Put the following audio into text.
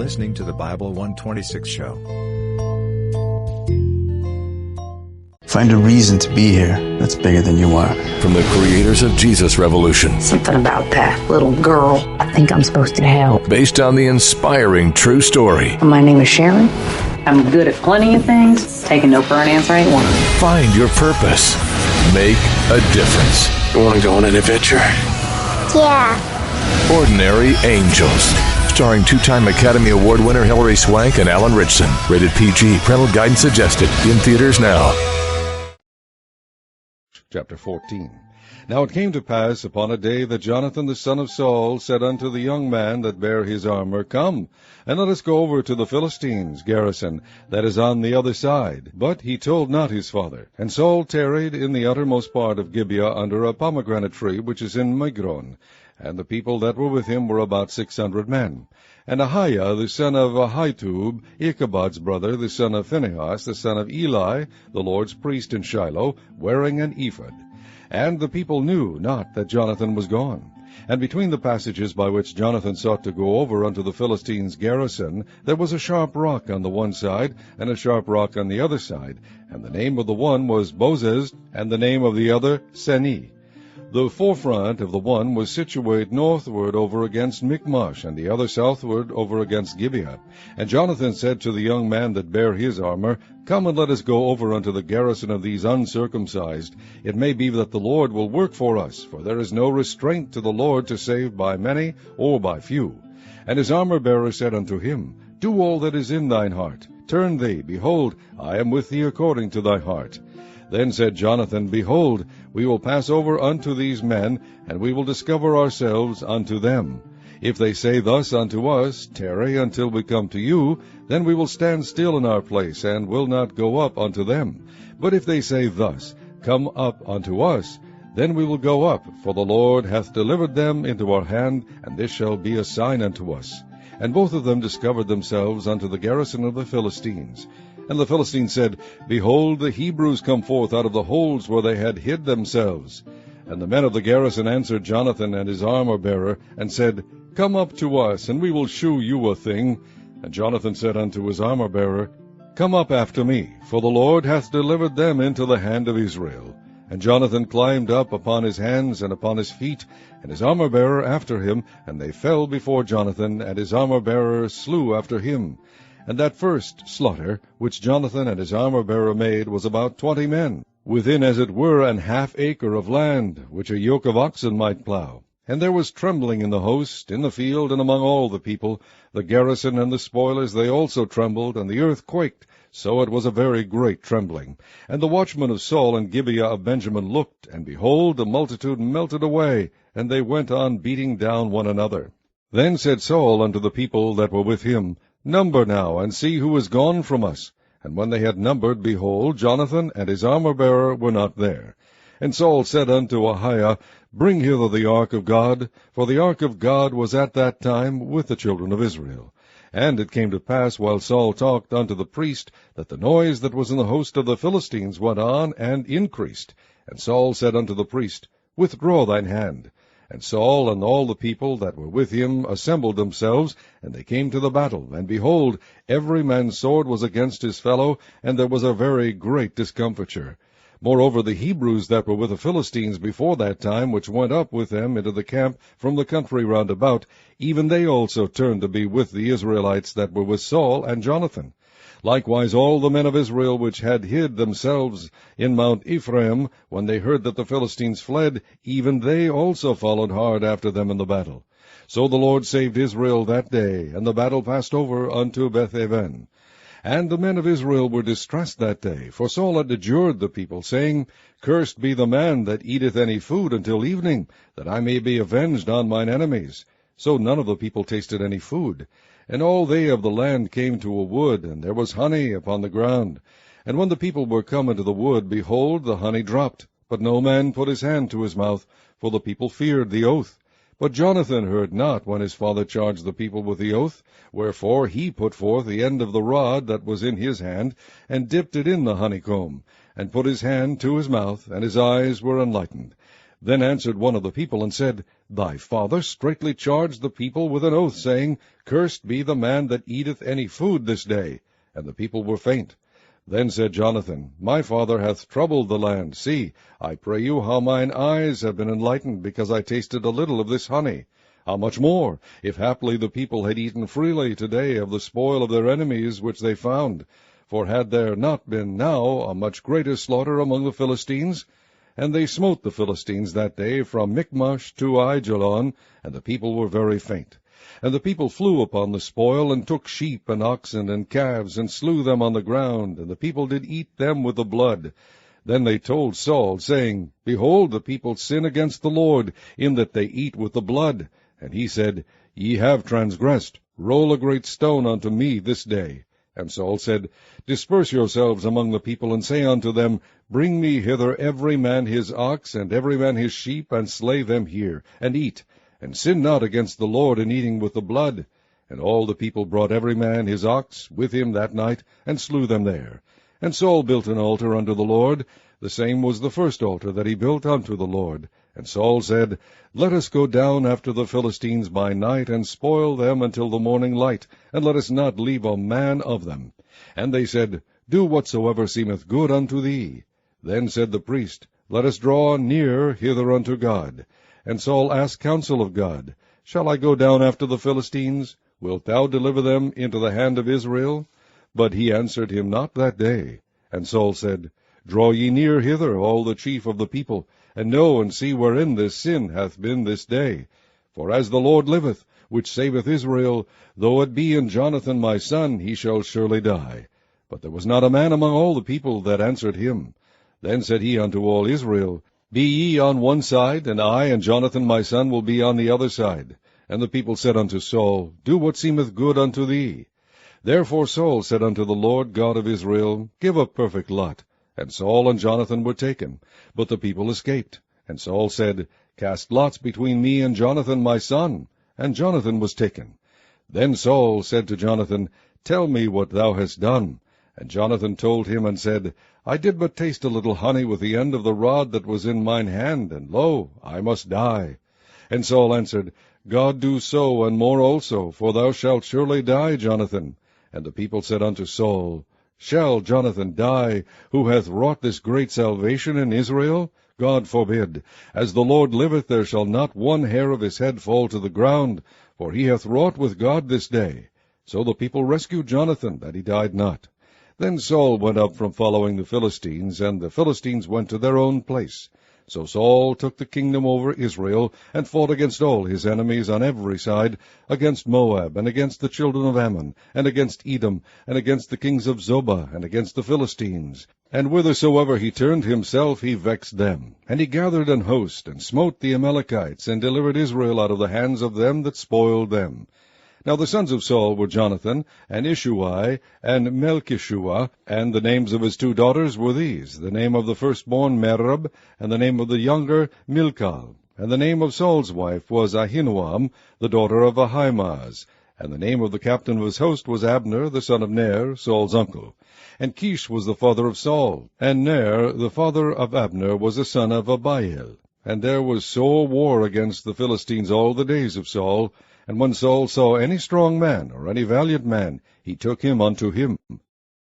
listening to the Bible 126 show. Find a reason to be here that's bigger than you are. From the creators of Jesus Revolution. Something about that little girl. I think I'm supposed to help. Based on the inspiring true story. My name is Sharon. I'm good at plenty of things. Taking no for an answer ain't one. Find your purpose. Make a difference. You want to go on an adventure? Yeah. Ordinary Angels. Starring two-time Academy Award winner Hilary Swank and Alan Ritchson. Rated PG. Parental guidance suggested. In theaters now. Chapter 14. Now it came to pass upon a day that Jonathan the son of Saul said unto the young man that bare his armor, Come, and let us go over to the Philistines' garrison that is on the other side. But he told not his father. And Saul tarried in the uttermost part of Gibeah under a pomegranate tree which is in Migron. And the people that were with him were about 600 men. And Ahiah the son of Ahitub, Ichabod's brother, the son of Phinehas, the son of Eli, the Lord's priest in Shiloh, wearing an ephod. And the people knew not that Jonathan was gone. And between the passages by which Jonathan sought to go over unto the Philistines' garrison, there was a sharp rock on the one side, and a sharp rock on the other side. And the name of the one was Bozez, and the name of the other Seni. The forefront of the one was situate northward over against Michmash, and the other southward over against Gibeah. And Jonathan said to the young man that bare his armor, Come and let us go over unto the garrison of these uncircumcised. It may be that the Lord will work for us, for there is no restraint to the Lord to save by many or by few. And his armor-bearer said unto him, Do all that is in thine heart. Turn thee, behold, I am with thee according to thy heart. Then said Jonathan, Behold, we will pass over unto these men, and we will discover ourselves unto them. If they say thus unto us, Tarry until we come to you, then we will stand still in our place, and will not go up unto them. But if they say thus, Come up unto us, then we will go up, for the Lord hath delivered them into our hand, and this shall be a sign unto us. And both of them discovered themselves unto the garrison of the Philistines. And the Philistines said, Behold, the Hebrews come forth out of the holes where they had hid themselves. And the men of the garrison answered Jonathan and his armor-bearer, and said, Come up to us, and we will shew you a thing. And Jonathan said unto his armor-bearer, Come up after me, for the Lord hath delivered them into the hand of Israel. And Jonathan climbed up upon his hands and upon his feet, and his armor-bearer after him, and they fell before Jonathan, and his armor-bearer slew after him. And that first slaughter, which Jonathan and his armor-bearer made, was about 20 men, within as it were an half acre of land, which a yoke of oxen might plow. And there was trembling in the host, in the field, and among all the people. The garrison and the spoilers, they also trembled, and the earth quaked. So it was a very great trembling. And the watchmen of Saul and Gibeah of Benjamin looked, and behold, the multitude melted away, and they went on beating down one another. Then said Saul unto the people that were with him, Number now, and see who is gone from us. And when they had numbered, behold, Jonathan and his armor-bearer were not there. And Saul said unto Ahiah, Bring hither the ark of God, for the ark of God was at that time with the children of Israel. And it came to pass, while Saul talked unto the priest, that the noise that was in the host of the Philistines went on and increased. And Saul said unto the priest, Withdraw thine hand. And Saul and all the people that were with him assembled themselves, and they came to the battle. And behold, every man's sword was against his fellow, and there was a very great discomfiture. Moreover, the Hebrews that were with the Philistines before that time, which went up with them into the camp from the country round about, even they also turned to be with the Israelites that were with Saul and Jonathan. Likewise all the men of Israel which had hid themselves in Mount Ephraim, when they heard that the Philistines fled, even they also followed hard after them in the battle. So the Lord saved Israel that day, and the battle passed over unto Beth-aven. And the men of Israel were distressed that day, for Saul had adjured the people, saying, Cursed be the man that eateth any food until evening, that I may be avenged on mine enemies. So none of the people tasted any food. And all they of the land came to a wood, and there was honey upon the ground. And when the people were come into the wood, behold, the honey dropped. But no man put his hand to his mouth, for the people feared the oath. But Jonathan heard not when his father charged the people with the oath. Wherefore he put forth the end of the rod that was in his hand, and dipped it in the honeycomb, and put his hand to his mouth, and his eyes were enlightened. Then answered one of the people, and said, Thy father straitly charged the people with an oath, saying, Cursed be the man that eateth any food this day. And the people were faint. Then said Jonathan, My father hath troubled the land. See, I pray you, how mine eyes have been enlightened, because I tasted a little of this honey. How much more, if haply the people had eaten freely today of the spoil of their enemies which they found? For had there not been now a much greater slaughter among the Philistines? And they smote the Philistines that day from Michmash to Aijalon, and the people were very faint. And the people flew upon the spoil, and took sheep and oxen and calves, and slew them on the ground, and the people did eat them with the blood. Then they told Saul, saying, Behold, the people sin against the Lord, in that they eat with the blood. And he said, Ye have transgressed. Roll a great stone unto me this day. And Saul said, Disperse yourselves among the people, and say unto them, Bring me hither every man his ox, and every man his sheep, and slay them here, and eat, and sin not against the Lord in eating with the blood. And all the people brought every man his ox with him that night, and slew them there. And Saul built an altar unto the Lord. The same was the first altar that he built unto the Lord. And Saul said, Let us go down after the Philistines by night, and spoil them until the morning light, and let us not leave a man of them. And they said, Do whatsoever seemeth good unto thee. Then said the priest, Let us draw near hither unto God. And Saul asked counsel of God, Shall I go down after the Philistines? Wilt thou deliver them into the hand of Israel? But he answered him not that day. And Saul said, Draw ye near hither, all the chief of the people, and know and see wherein this sin hath been this day. For as the Lord liveth, which saveth Israel, though it be in Jonathan my son, he shall surely die. But there was not a man among all the people that answered him. Then said he unto all Israel, Be ye on one side, and I and Jonathan my son will be on the other side. And the people said unto Saul, Do what seemeth good unto thee. Therefore Saul said unto the Lord God of Israel, Give a perfect lot. And Saul and Jonathan were taken, but the people escaped. And Saul said, Cast lots between me and Jonathan my son. And Jonathan was taken. Then Saul said to Jonathan, Tell me what thou hast done. And Jonathan told him, and said, I did but taste a little honey with the end of the rod that was in mine hand, and lo, I must die. And Saul answered, God do so, and more also, for thou shalt surely die, Jonathan. And the people said unto Saul, Shall Jonathan die, who hath wrought this great salvation in Israel? God forbid. As the Lord liveth, there shall not one hair of his head fall to the ground, for he hath wrought with God this day. So the people rescued Jonathan, that he died not. Then Saul went up from following the Philistines, and the Philistines went to their own place. So Saul took the kingdom over Israel, and fought against all his enemies on every side, against Moab, and against the children of Ammon, and against Edom, and against the kings of Zobah, and against the Philistines. And whithersoever he turned himself, he vexed them. And he gathered an host, and smote the Amalekites, and delivered Israel out of the hands of them that spoiled them. Now the sons of Saul were Jonathan, and Ishuai, and Melchishua, and the names of his two daughters were these, the name of the firstborn Merab, and the name of the younger Milcah. And the name of Saul's wife was Ahinoam, the daughter of Ahimaaz. And the name of the captain of his host was Abner, the son of Ner, Saul's uncle. And Kish was the father of Saul, and Ner, the father of Abner, was the son of Abiel. And there was sore war against the Philistines all the days of Saul. And when Saul saw any strong man, or any valiant man, he took him unto him.